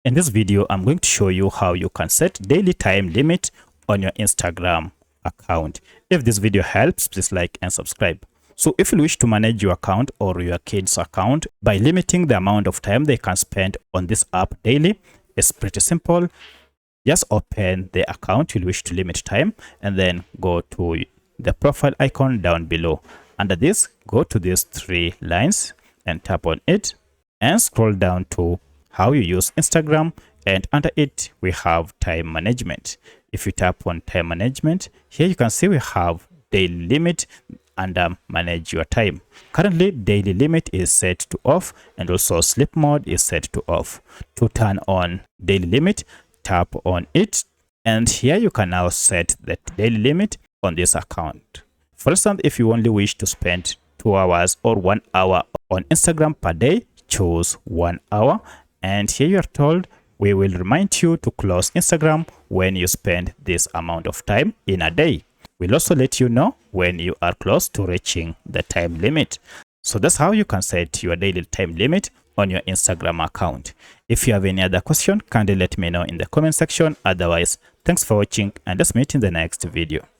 In this video, I'm going to show you how you can set daily time limit on your Instagram account. If this video helps, please like and subscribe. So if you wish to manage your account or your kids' account by limiting the amount of time they can spend on this app daily, it's pretty simple. Just open the account you wish to limit time and then go to the profile icon down below. Under this, go to these three lines and tap on it and scroll down to how you use Instagram, and under it we have time management. If you tap on time management, here you can see we have daily limit under manage your time. Currently daily limit is set to off and also sleep mode is set to off. To turn on daily limit, tap on it and here you can now set the daily limit on this account. For instance, if you only wish to spend 2 hours or 1 hour on Instagram per day, choose 1 hour. And here you are told we will remind you to close Instagram when you spend this amount of time in a day. We'll also let you know when you are close to reaching the time limit. So that's how you can set your daily time limit on your Instagram account. If you have any other question, kindly let me know in the comment section. Otherwise, thanks for watching and let's meet in the next video.